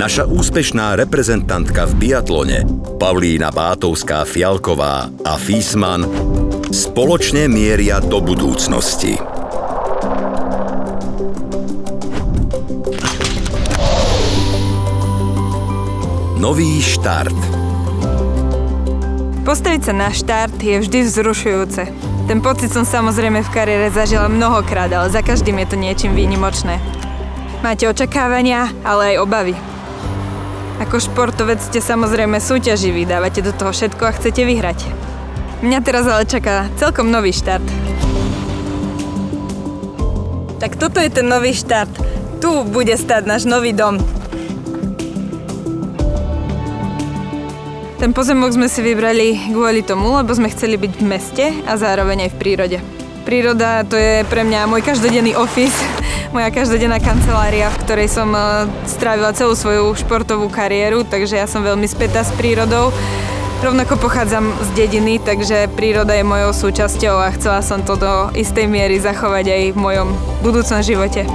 Naša úspešná reprezentantka v biatlone Pavlína Bátovská-Fialková a Fiesmann spoločne mieria do budúcnosti. Nový štart. Postaviť sa na štart je vždy vzrušujúce. Ten pocit som samozrejme v kariére zažila mnohokrát, ale za každým je to niečím výnimočné. Máte očakávania, ale aj obavy. Ako športovec ste samozrejme súťaživí, dávate do toho všetko a chcete vyhrať. Mňa teraz ale čaká celkom nový štart. Tak toto je ten nový štart. Tu bude stáť náš nový dom. Ten pozemok sme si vybrali kvôli tomu, lebo sme chceli byť v meste a zároveň aj v prírode. Príroda to je pre mňa môj každodenný office, moja každodenná kancelária, v ktorej som strávila celú svoju športovú kariéru, takže ja som veľmi spätá s prírodou. Rovnako pochádzam z dediny, takže príroda je mojou súčasťou a chcela som to do istej miery zachovať aj v mojom budúcom živote.